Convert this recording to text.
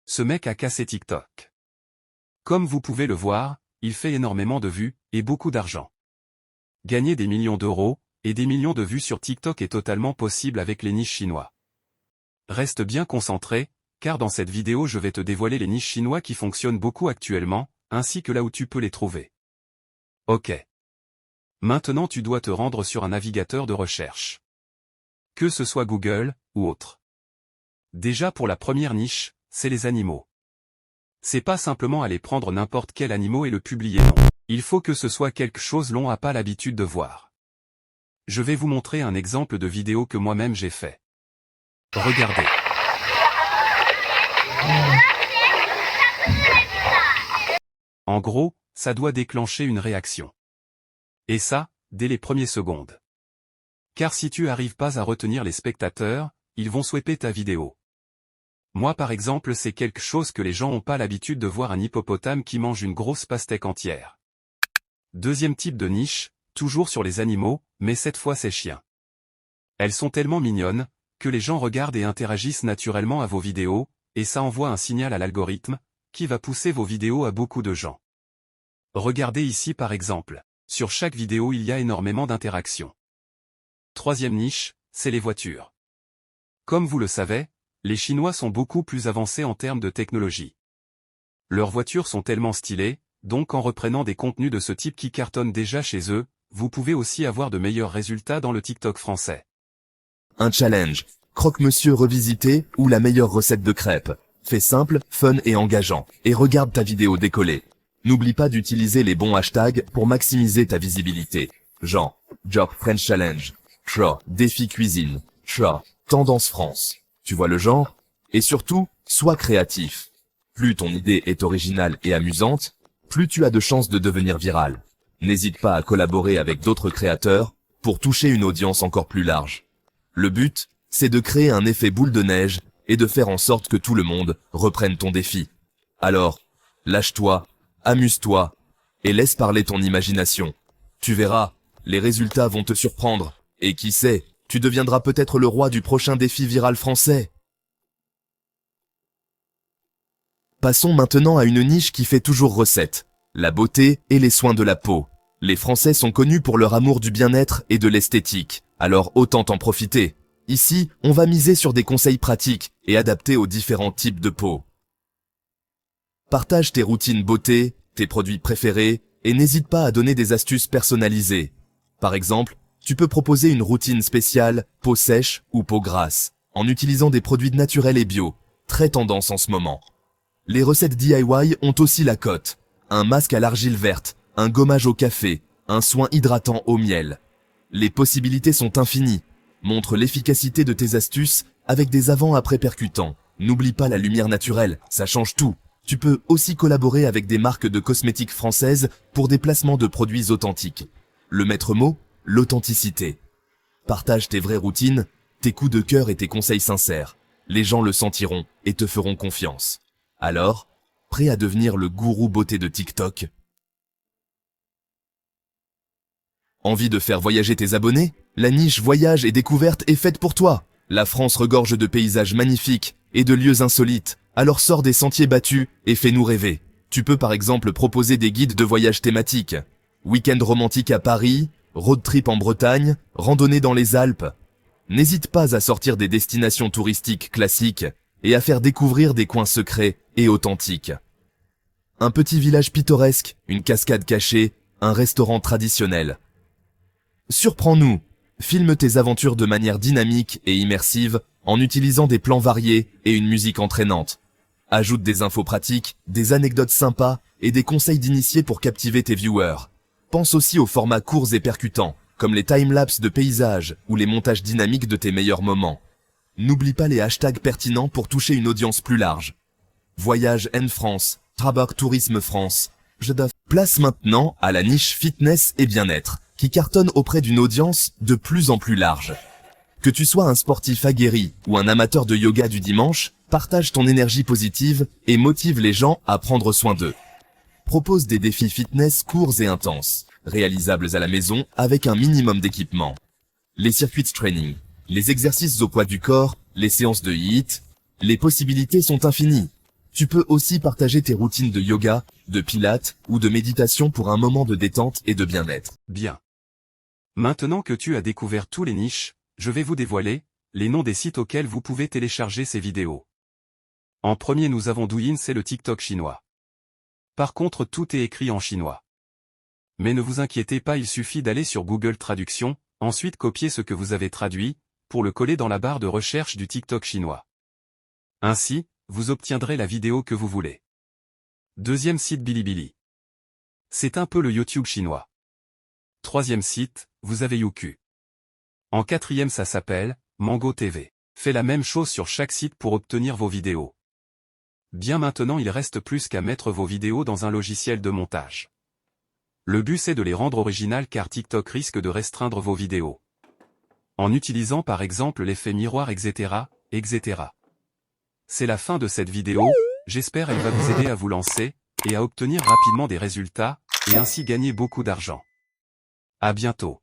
Ce mec a cassé TikTok. Comme vous pouvez le voir, il fait énormément de vues, et beaucoup d'argent. Gagner des millions d'euros, et des millions de vues sur TikTok est totalement possible avec les niches chinois. Reste bien concentré, car dans cette vidéo je vais te dévoiler les niches chinois qui fonctionnent beaucoup actuellement, ainsi que là où tu peux les trouver. Ok. Maintenant tu dois te rendre sur un navigateur de recherche. Que ce soit Google, ou autre. Déjà pour la première niche, c'est les animaux. C'est pas simplement aller prendre n'importe quel animal et le publier, non. Il faut que ce soit quelque chose l'on n'a pas l'habitude de voir. Je vais vous montrer un exemple de vidéo que moi-même j'ai fait. Regardez. En gros, ça doit déclencher une réaction. Et ça, dès les premières secondes. Car si tu arrives pas à retenir les spectateurs, ils vont swiper ta vidéo. Moi par exemple c'est quelque chose que les gens ont pas l'habitude de voir un hippopotame qui mange une grosse pastèque entière. Deuxième type de niche, toujours sur les animaux, mais cette fois c'est chiens. Elles sont tellement mignonnes, que les gens regardent et interagissent naturellement à vos vidéos, et ça envoie un signal à l'algorithme, qui va pousser vos vidéos à beaucoup de gens. Regardez ici par exemple, sur chaque vidéo il y a énormément d'interactions. Troisième niche, c'est les voitures. Comme vous le savez, les Chinois sont beaucoup plus avancés en termes de technologie. Leurs voitures sont tellement stylées, donc en reprenant des contenus de ce type qui cartonnent déjà chez eux, vous pouvez aussi avoir de meilleurs résultats dans le TikTok français. Un challenge, croque-monsieur revisité ou la meilleure recette de crêpes. Fais simple, fun et engageant, et regarde ta vidéo décoller. N'oublie pas d'utiliser les bons hashtags pour maximiser ta visibilité. Genre, Job French Challenge, défi cuisine, tendance France. Tu vois le genre? Et surtout, sois créatif. Plus ton idée est originale et amusante, plus tu as de chances de devenir viral. N'hésite pas à collaborer avec d'autres créateurs pour toucher une audience encore plus large. Le but, c'est de créer un effet boule de neige et de faire en sorte que tout le monde reprenne ton défi. Alors, lâche-toi, amuse-toi et laisse parler ton imagination. Tu verras, les résultats vont te surprendre et qui sait, tu deviendras peut-être le roi du prochain défi viral français. Passons maintenant à une niche qui fait toujours recette, la beauté et les soins de la peau. Les Français sont connus pour leur amour du bien-être et de l'esthétique, alors autant en profiter. Ici, on va miser sur des conseils pratiques et adaptés aux différents types de peau. Partage tes routines beauté, tes produits préférés, et n'hésite pas à donner des astuces personnalisées. Par exemple, tu peux proposer une routine spéciale, peau sèche ou peau grasse, en utilisant des produits naturels et bio, très tendance en ce moment. Les recettes DIY ont aussi la cote. Un masque à l'argile verte, un gommage au café, un soin hydratant au miel. Les possibilités sont infinies. Montre l'efficacité de tes astuces avec des avant-après percutants. N'oublie pas la lumière naturelle, ça change tout. Tu peux aussi collaborer avec des marques de cosmétiques françaises pour des placements de produits authentiques. Le maître mot, l'authenticité. Partage tes vraies routines, tes coups de cœur et tes conseils sincères. Les gens le sentiront et te feront confiance. Alors, prêt à devenir le gourou beauté de TikTok? Envie de faire voyager tes abonnés? La niche voyage et découverte est faite pour toi. La France regorge de paysages magnifiques et de lieux insolites. Alors sors des sentiers battus et fais-nous rêver. Tu peux par exemple proposer des guides de voyage thématiques. Week-end romantique à Paris, road trip en Bretagne, randonnée dans les Alpes. N'hésite pas à sortir des destinations touristiques classiques et à faire découvrir des coins secrets et authentiques. Un petit village pittoresque, une cascade cachée, un restaurant traditionnel. Surprends-nous, filme tes aventures de manière dynamique et immersive en utilisant des plans variés et une musique entraînante. Ajoute des infos pratiques, des anecdotes sympas et des conseils d'initiés pour captiver tes viewers. Pense aussi aux formats courts et percutants, comme les timelapses de paysages ou les montages dynamiques de tes meilleurs moments. N'oublie pas les hashtags pertinents pour toucher une audience plus large. Voyage en France, Trabak Tourisme France. Place maintenant à la niche fitness et bien-être, qui cartonne auprès d'une audience de plus en plus large. Que tu sois un sportif aguerri ou un amateur de yoga du dimanche, partage ton énergie positive et motive les gens à prendre soin d'eux. Propose des défis fitness courts et intenses, réalisables à la maison avec un minimum d'équipement. Les circuits de training, les exercices au poids du corps, les séances de HIIT, les possibilités sont infinies. Tu peux aussi partager tes routines de yoga, de pilates ou de méditation pour un moment de détente et de bien-être. Bien. Maintenant que tu as découvert tous les niches, je vais vous dévoiler les noms des sites auxquels vous pouvez télécharger ces vidéos. En premier nous avons Douyin, c'est le TikTok chinois. Par contre tout est écrit en chinois. Mais ne vous inquiétez pas, il suffit d'aller sur Google Traduction, ensuite copier ce que vous avez traduit, pour le coller dans la barre de recherche du TikTok chinois. Ainsi, vous obtiendrez la vidéo que vous voulez. Deuxième site, Bilibili. C'est un peu le YouTube chinois. Troisième site, vous avez Youku. En quatrième ça s'appelle Mango TV. Faites la même chose sur chaque site pour obtenir vos vidéos. Bien maintenant il reste plus qu'à mettre vos vidéos dans un logiciel de montage. Le but c'est de les rendre originales car TikTok risque de restreindre vos vidéos. En utilisant par exemple l'effet miroir etc. C'est la fin de cette vidéo, j'espère elle va vous aider à vous lancer, et à obtenir rapidement des résultats, et ainsi gagner beaucoup d'argent. À bientôt.